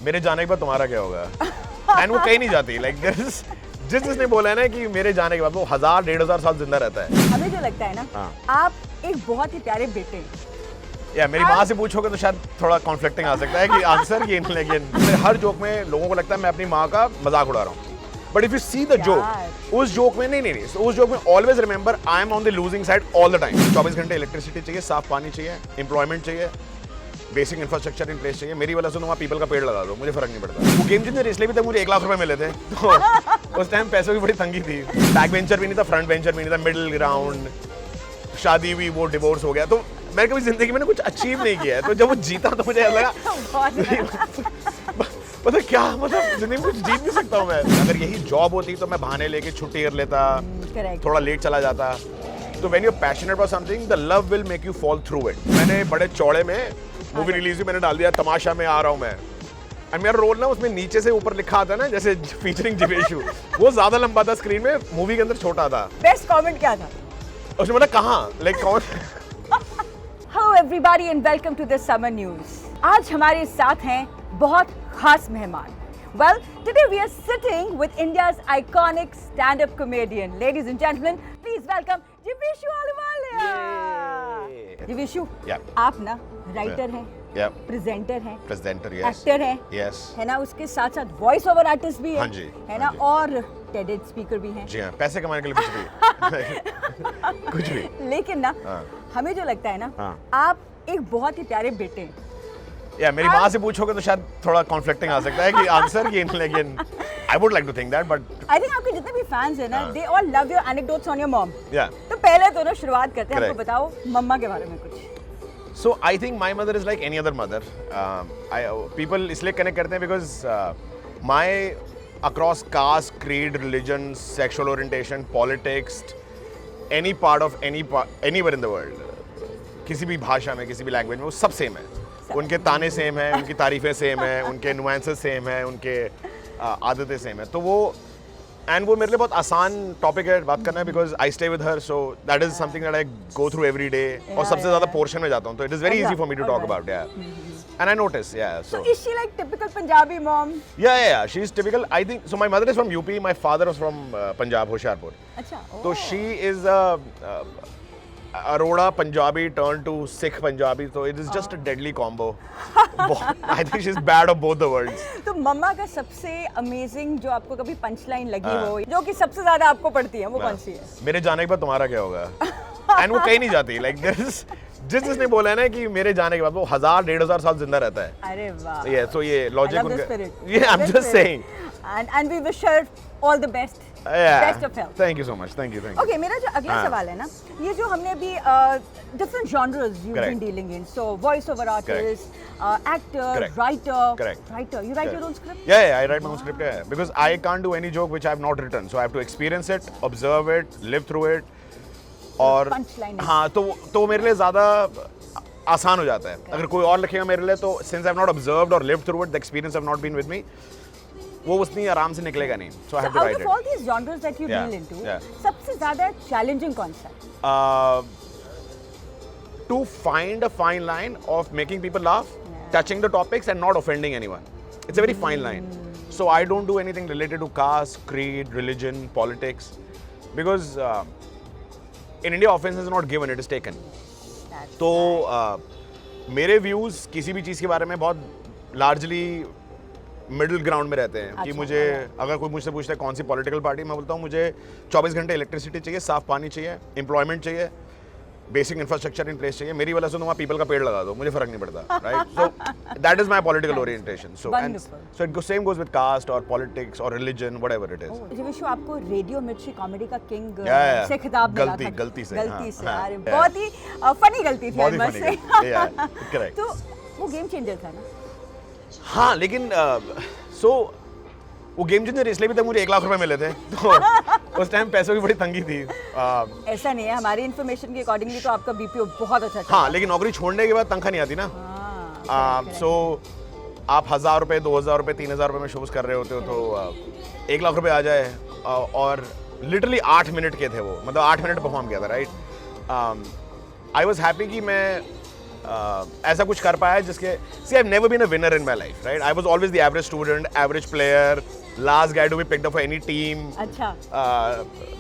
मेरे जाने के बाद तुम्हारा क्या होगा एंड वो कहीं नहीं जाती लाइक जिसने बोला है ना कि मेरे जाने के बाद वो 1000-1500 साल जिंदा रहता है। हमें जो लगता है ना आप एक बहुत ही प्यारे बेटे हैं। या मेरी माँ से पूछोगे तो शायद थोड़ा कॉन्फ्लिक्टिंग आ सकता है कि आंसर ये, लेकिन हर जोक में लोगों को लगता है मैं अपनी माँ का मजाक उड़ा रहा हूँ, but if you see the joke, उस जोक में नहीं, उस जोक में always remember I am on the losing side all the time. 24 घंटे इलेक्ट्रिसिटी चाहिए, साफ पानी चाहिए, एम्प्लॉयमेंट चाहिए, बेसिक इंफ्रास्ट्रक्चर इन प्लेस चाहिए। मेरी वजह से तो वहाँ पीपल का पेड़ लगा दो, मुझे फर्क नहीं पड़ता। वो गेम चेंजर इसलिए भी तक मुझे 1 लाख रुपए मिले थे, तो उस टाइम पैसों की बड़ी तंगी थी। बैक बेंचर भी नहीं था, फ्रंट बेंचर भी नहीं था, मिडिल ग्राउंड, शादी हुई, वो डिवोर्स हो गया, तो मैंने कभी जिंदगी में कुछ अचीव नहीं किया है। तो जब वो जीता तो मुझे लगा मतलब क्या, मतलब जिंदगी में कुछ जीत नहीं सकता हूँ मैं। अगर यही जॉब होती तो मैं बहाने लेके छुट्टी कर लेता, थोड़ा लेट चला जाता। तो when you are passionate about something, the love will make you fall through it. मैंने बड़े चौड़े में मूवी रिलीज हुई, मैंने डाल दिया तमाशा में आ रहा हूँ मैं, एंड मेरा रोल ना उसमें नीचे से ऊपर लिखा आता ना, जैसे फीचरिंग जिवेशु, वो ज्यादा लंबा था स्क्रीन में, मूवी के अंदर छोटा था। बेस्ट कमेंट क्या था उसने बोला कहाँ, लाइक कौन। Hello everybody and welcome to the summer news. आज हमारे साथ हैं बहुत खास मेहमान। Well, today we are sitting with India's iconic stand-up comedian. Ladies and gentlemen, please welcome Jivishu Ahluwalia. Jivishu, आप ना राइटर हैं, प्रेजेंटर हैं, एक्टर हैं, है ना, उसके साथ साथ वॉइस ओवर आर्टिस्ट भी हैं, है ना, और टेडेड स्पीकर भी हैं। जी हाँ, पैसे कमाने के लिए कुछ भी कुछ भी। लेकिन ना हमें जो लगता है ना आप एक बहुत ही प्यारे बेटे हैं। या मेरी माँ से पूछोगे तो शायद थोड़ा कॉन्फ्लिक्टिंग आ सकता है कि आंसर ये, लेकिन I would like to think that, but I think आपके जितने भी फैंस हैं ना, they all love your anecdotes on your mom. तो पहले तो ना शुरुआत करते हैं, आपको बताओ मम्मा के बारे में कुछ। So I think my mother is like any other mother. People इसलिए connect करते हैं because my across caste, creed, religion, sexual orientation, politics, any part of anywhere in the world, किसी भी भाषा में, किसी भी लैंग्वेज में, वो सब सेम है। उनके ताने सेम है, उनकी तारीफें सेम है, उनके नुआंसेस सेम है, उनके आदतें सेम है। तो वो एंड वो मेरे लिए बहुत आसान टॉपिक है बात करना है, because I stay with her, so that is something that I go through every day, और सबसे ज्यादा पोर्शन में जाता हूँ, तो it is very easy for me to talk about. And I notice, so is she like typical Punjabi mom? Yeah, she is typical. I think so. My mother is from UP. My father is from Punjab, Hoshiarpur. अच्छा। So she is Aroda Punjabi turned to Sikh Punjabi, so it is just a deadly combo. I think she's bad of both the worlds. तो मम्मा का सबसे amazing जो आपको कभी punch line लगी हो, जो कि सबसे ज्यादा आपको पड़ती है, वो कौन सी है? मेरे जाने के बाद तुम्हारा क्या होगा? एंड वो कहीं नहीं जाती, लाइक जिसने बोला है ना कि मेरे जाने के बाद वो 1000-1500 साल जिंदा रहता है। अरे वाह। ये so ये लॉजिक उनका। Yeah, I'm just saying. And we wish her all the best. Best of health. Thank you so much. Thank you. Okay, मेरा जो अगला सवाल है ना, ये जो हमने अभी different genres you've been dealing in, so voice over artist, actor, writer. You write your own script? Yeah, I write my own script. Yeah, because I can't do any joke which I have not written, so I have to experience it, observe it, live through it. और हाँ, तो मेरे लिए ज़्यादा आसान हो जाता है। अगर कोई और लिखेगा मेरे लिए, तो since I have not observed or lived through it, the experience have not been with me, वो उतनी आराम से निकलेगा नहीं। So I have to write it. Out of all these genres that you deal into, सबसे ज़्यादा challenging कौन सा है? To find a fine line of making people laugh, touching the topics and not offending anyone. It's a very fine line. So I don't do anything related to caste, creed, religion, politics, because in India offense is not given, it is taken. तो मेरे views किसी भी चीज़ के बारे में बहुत largely middle ground में रहते हैं। कि मुझे अगर कोई मुझसे पूछता है कौन सी पॉलिटिकल पार्टी, मैं बोलता हूँ मुझे 24 घंटे इलेक्ट्रिसिटी चाहिए, साफ पानी चाहिए, एम्प्लॉयमेंट चाहिए, बेसिक इंफ्रास्ट्रक्चर इन प्लेस चाहिए। मेरी वजह से तो वहाँ पीपल का पेड़ लगा दो, मुझे फर्क नहीं पड़ता, right? So that is my political orientation. So it same goes with caste और पॉलिटिक्स और रिलीजन, व्हाटएवर इट इज। जिविशु, आपको रेडियो मिर्ची कॉमेडी का किंग से खिताब मिला था। गलती से अरे बहुत ही फनी गलती थी, आई मस्ट से। करेक्ट। तो वो गेम चेंजर था ना? हाँ, लेकिन सो वो गेम चेंजर इसलिए भी तक मुझे 1 लाख रुपए मिले थे, तो उस टाइम पैसों की बड़ी तंगी थी। ऐसा नहीं है, हमारी इन्फॉर्मेशन के अकॉर्डिंगली तो आपका बीपीओ बहुत अच्छा था। हाँ, लेकिन नौकरी छोड़ने के बाद तनख्वाह नहीं आती ना। सो आप 1000 रुपए, 2000 रुपए, 3000 रुपए में शोज कर रहे होते हो, तो 1 लाख रुपए आ जाए, और लिटरली 8 मिनट के थे वो, मतलब 8 मिनट परफॉर्म किया था, राइट? आई वॉज हैप्पी कि मैं ऐसा कुछ कर पाया जिसके see I've never been a winner in my life, right? I was always the average student, average player, last guy to be picked up for any team. अच्छा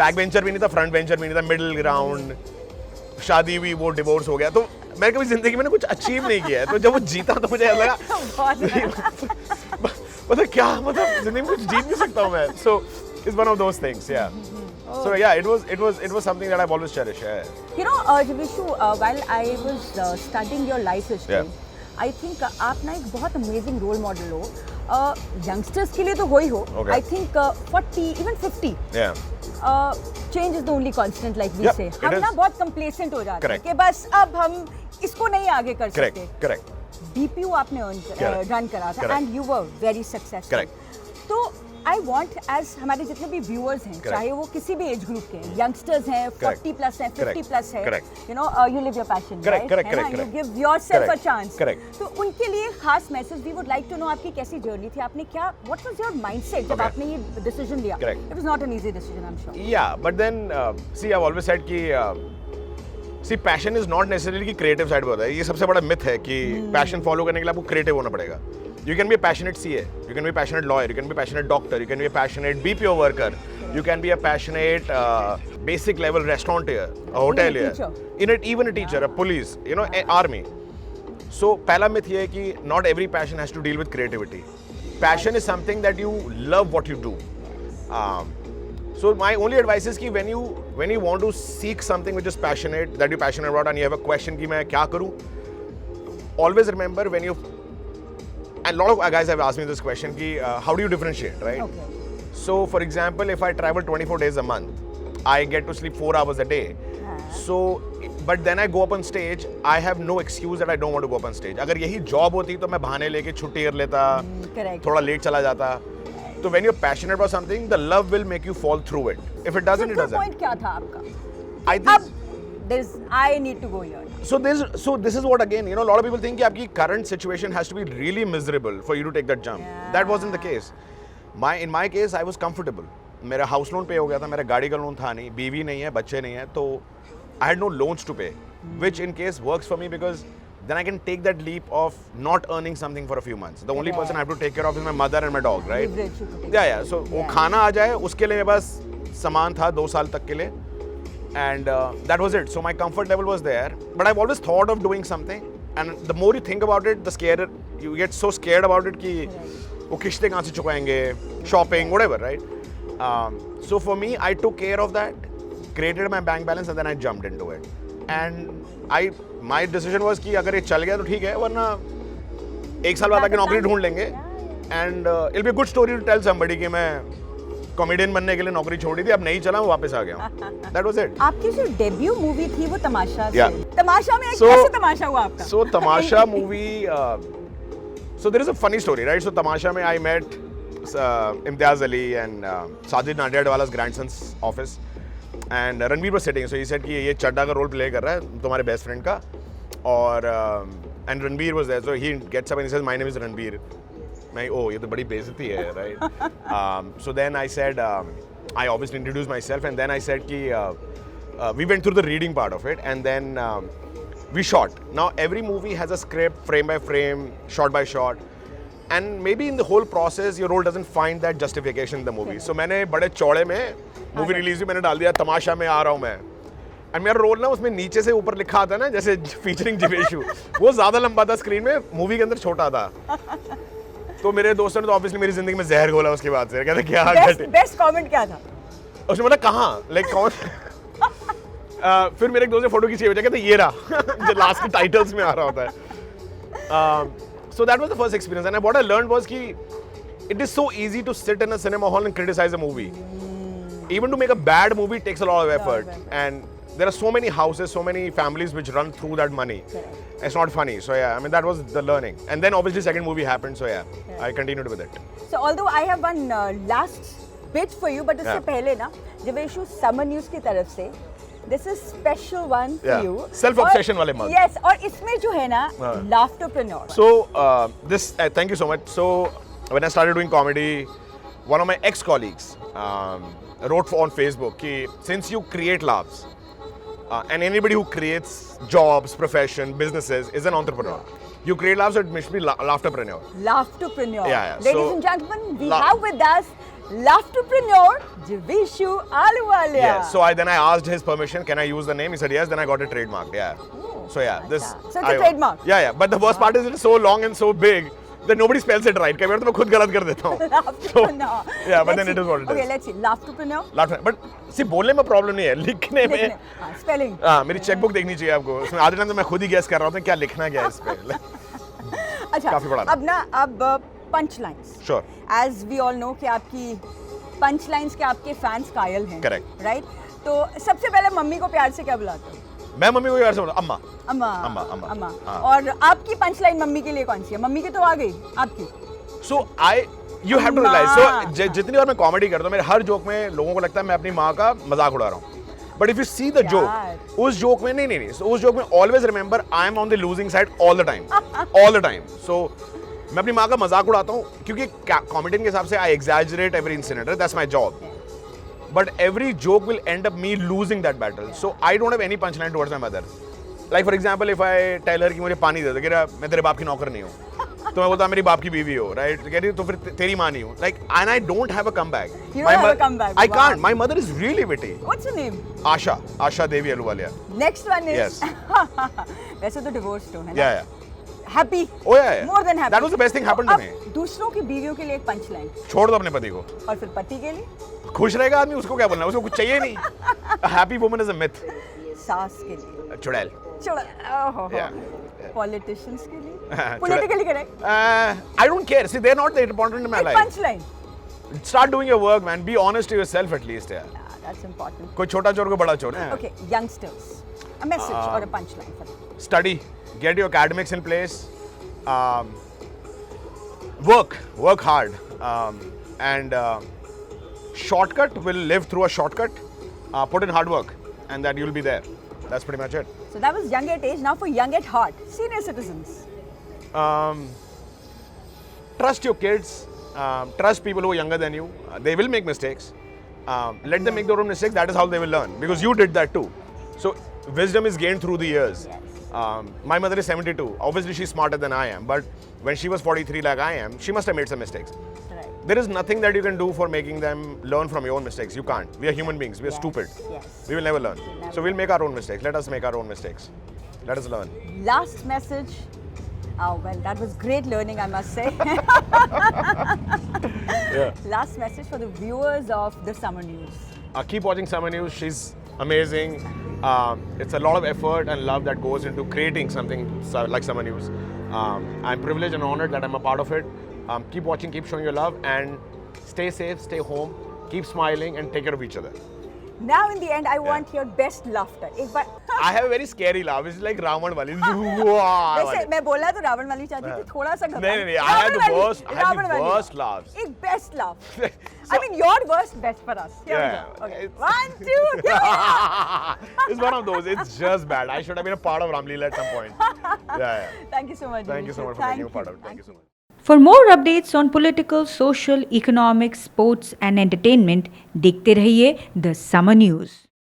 back bencher भी नहीं था, फ्रंट बेंचर भी नहीं था, middle ground. शादी हुई, वो डिवोर्स हो गया. तो मैंने कभी जिंदगी में कुछ अचीव नहीं किया है. तो जब वो जीता तो मुझे लगा मतलब क्या, मतलब जिंदगी में कुछ जीत नहीं सकता हूँ मैं. So it's one of those things, yeah. So yeah, it was something that I've always cherished. Yeah. You know, Jivishu, while I was studying your life history, I think आप ना एक बहुत amazing role model हो. Youngsters के लिए तो हो ही हो. Okay. I think 40, even 50. Yeah. Change is the only constant, like we Yep, say. it हम is. ना बहुत complacent हो जाते हैं Correct. कि बस अब हम इसको नहीं आगे कर Correct. सकते. Correct. DPU आपने Correct. रन करा था, Correct. and you were very successful. Correct. तो आई वॉन्ट एज हमारे जितने भी व्यूअर्स हैं, Correct. चाहे वो किसी भी एज ग्रुप के हैं, यंगस्टर्स हैं, Correct. 40 प्लस हैं, 50 Correct. प्लस है, Correct. You know you live your passion, Correct, correct, correct, you correct. Give yourself a Correct. Chance. Correct. तो उनके लिए खास message, we would like to know आपकी कैसी जर्नी थी, आपने क्या, व्हाट वाज योर माइंडसेट जब Okay. आपने ये डिसीजन लिया? Correct. It was not an easy decision, I am sure. Yeah, but then see, I've always said कि see passion is not necessarily कि creative side होता है. ये सबसे बड़ा myth है कि passion follow करने के लिए आपको creative होना पड़ेगा. You can be a passionate CA, you can be a passionate lawyer, you can be a passionate doctor, you can be a passionate BPO worker, you can be a passionate basic level restaurateur, a hotelier, teacher. even a teacher, a police, you know, army. So पहला myth ये है कि not every passion has to deal with creativity. Passion is something that you love what you do. So my only advice is कि when you want to seek something which is passionate, that you're passionate about, and you have a question कि मैं क्या करूँ, always remember when you, and a lot of guys have asked me this question कि how do you differentiate, right? Okay. So for example, if I travel 24 days a month, I get to sleep 4 hours a day. So but then I go up on stage, I have no excuse that I don't want to go up on stage. अगर यही job होती तो मैं बहाने लेके छुट्टी कर लेता, correct. थोड़ा लेट चला जाता. तो when you're passionate about something, the love will make you fall through it. If it doesn't, it doesn't. Point क्या था आपका? I think अब I need to go here. so this is what, again, you know, a lot of people think कि आपकी current situation has to be really miserable for you to take that jump. Yeah. That wasn't the case. In my case, I was comfortable. मेरा house loan पे हो गया था, मेरा गाड़ी का लोन था नहीं, बीवी नहीं है, बच्चे नहीं है, तो I had no loans to pay, which in case works for me because then I can take that leap of not earning something for a few months. The only person I have to take care of is my mother and my dog, right? Leverage you to take Yeah. So वो खाना आ जाए, उसके लिए मेरे पास सामान था 2 साल तक के लिए. And that was it. So my comfort level was there. But I've always thought of doing something. And the more you think about it, the scarier you get. So scared about it कि वो किश्तें कहाँ से चुकाएंगे, shopping, whatever, right? So for me, I took care of that, created my bank balance, and then I jumped into it. And my decision was कि अगर ये चल गया तो ठीक है, वरना 1 साल बाद आके नौकरी ढूंढ लेंगे. And it'll be a good story to tell somebody कि मैं कॉमेडियन बनने के लिए नौकरी छोड़ी थी, अब नहीं चला, मैं वापस आ गया हूँ. That was it. आपकी जो डेब्यू मूवी थी वो तमाशा से. Yeah. तमाशा में So- कैसे तमाशा हुआ आपका? So Tamasha movie, so there is a funny story, right? So Tamasha mein I met Imtiaz Ali and Sajid Nadiadwala's grandson's office, and Ranveer was sitting. So he said कि ये चड्डा का role play कर रहा है तुम्हारे best friend का, और and Ranveer was there. So he gets up and he says, "My name is Ranveer." मैं oh ये तो बड़ी बेइज्जती है, right? So then I said, I obviously introduced myself, and then I said कि we went through the reading part of it, and then we shot. Now every movie has a script, frame by frame, shot by shot, and maybe in the whole process your role doesn't find that justification in the movie. So मैंने बड़े चौड़े में movie release हुई, मैंने डाल दिया तमाशा में आ रहा हूँ मैं, and मेरा रोल ना उसमें नीचे से ऊपर लिखा था ना, जैसे featuring जिवेशु, वो ज़्यादा लंबा था स्क्रीन में, मूवी के अंदर छोटा था. तो मेरे दोस्तों ने तो ऑब्वियसली मेरी जिंदगी में जहर घोला उसके बाद से. कहते क्या बेस्ट कमेंट क्या था? उसने बोला कहाँ, लाइक कौन? फिर मेरे एक दोस्त ने फोटो खींची, कहते ये रहा जो लास्ट के टाइटल्स में आ रहा होता है. So that was the first experience, and what I learned was कि it is so easy to sit in a cinema hall and criticize a movie. Even to make a bad movie takes a lot of effort, and there are so many houses, so many families which run through that money. It's not funny. So yeah, I mean that was the learning, and then obviously second movie happened. So yeah, I continued with it. So although I have one last bit for you, but उससे पहले ना Jiveshu summer news की तरफ से this is special one for you. Self obsession वाले मत. Yes, और इसमें जो है ना laughterpreneur. So this thank you so much. So when I started doing comedy, one of my ex-colleagues wrote on Facebook कि since you create laughs, And anybody who creates jobs, profession, businesses is an entrepreneur. You create laughs, so it must be laughterpreneur. Laughterpreneur. Yeah, yeah. Ladies So, and gentlemen, we have with us Laughterpreneur Jivishu Ahluwalia. Yes. So then I asked his permission. Can I use the name? He said yes. Then I got it trademarked. Yeah. So yeah, this. So it's a trademark. Yeah, yeah. But the worst part is it is so long and so big that nobody spells it right. कई बार तो मैं खुद गलत कर देता हूँ. Laughterpreneur. Yeah, but then it is what it is. Okay, let's see. Laughterpreneur. Laughter. But see, बोलने में प्रॉब्लम नहीं है, लिखने में. Spelling. हाँ, मेरी चेकबुक देखनी चाहिए आपको. उसमें आधे टाइम तो मैं खुद ही गेस कर रहा हूँ क्या लिखना क्या है इस पे. अच्छा. काफी बड़ा. अब punch lines. Sure. As we all know कि आपकी पंच लाइन्स के आपके फैंस कायल हैं. Correct. Right? तो सबसे पहले मम्मी को प्यार से क्या बुलाते हो? मैं मम्मी को यार से बोलता अम्मा. अम्मा. अम्मा. अम्मा. हाँ. और आपकी पंच लाइन मम्मी के लिए कौन सी है? मम्मी की तो आ गई, आपकी. So you have to realize. So जितनी बार मैं कॉमेडी करता हूँ मेरे हर जोक में लोगों को लगता है मैं अपनी माँ का मजाक उड़ा रहा हूँ. But if you see the joke, उस जोक में नहीं. So उस जोक में always remember I am on the losing side all the time. All the time. So मैं अपनी माँ का मजाक उड़ाता हूँ क्योंकि कॉमेडियन के हिसाब से I exaggerate every incident. That's my job. But every joke will end up me losing that battle. So I don't have any punchline towards my mother. Like for example, if I tell her कि मुझे पानी दे दो, कह रहा मैं तेरे बाप की नौकर नहीं हूँ. तो मैं बोलता मेरी बाप की बीवी हो, right? कह रही तो फिर तेरी माँ नहीं हूँ. Like and I don't have a comeback. You don't have a comeback. I can't. My mother is really witty. What's her name? Asha Devi Ahluwalia. Next one is. Yes. वैसे तो divorced हो, है ना? Yeah. Happy. Oh yeah. More than happy. That was the best thing happened to me. दूसरों की बीवियों के लिए एक पंच लाइन. छोड़ दो अपने पति को. और फिर पति के लिए? खुश रहेगा आदमी उसको क्या बोलना है उसको कुछ चाहिए नहीं. A happy woman is a myth. सास के लिए. चुड़ैल. चुड़ैल. Politicians के लिए. Politically correct. I don't care. See, they're not that important in my life. Punch line. Start doing your work, man. Be honest to yourself at least, yeah. Yeah, that's important. कोई छोटा चोर को बड़ा चोर. Okay, youngsters. A message or a punch line for them. Study. Get your academics in place. Work hard. And shortcut will live through a shortcut. Put in hard work, and that you'll be there. That's pretty much it. So that was young at age. Now for young at heart, senior citizens. Trust your kids. Trust people who are younger than you. They will make mistakes. Let them make their own mistakes. That is how they will learn. Because you did that too. So wisdom is gained through the years. Yes. My mother is 72. Obviously, she's smarter than I am. But when she was 43 like I am, she must have made some mistakes. Right. There is nothing that you can do for making them learn from your own mistakes. You can't. We are human beings. We are stupid. Yes. We will never learn. So we'll make our own mistakes. Let us make our own mistakes. Let us learn. Last message. Oh, well, that was great learning, I must say. Yeah. Last message for the viewers of the Summer News. Keep watching Summer News. She's amazing. It's a lot of effort and love that goes into creating something like Summer News. I'm privileged and honored that I'm a part of it. Keep watching, keep showing your love, and stay safe, stay home, keep smiling, and take care of each other. Now, in the end, I want your best laughter. एक बार I have a very scary laugh. It's like Ravan wali. वैसे मैं बोला तो रावण वाली चाहती थी थोड़ा सा घबरा. नहीं, I had the worst laughs. एक best laugh. I mean, your worst best for us. Here we go. Okay. 1, 2, 3. It's one of those. It's just bad. I should have been a part of Ramleela at some point. Yeah. Thank you so much. Thank you so much for being a part of it. Thank you so much. For more updates on political, social, economic, sports and entertainment, देखते रहिए The Summer News.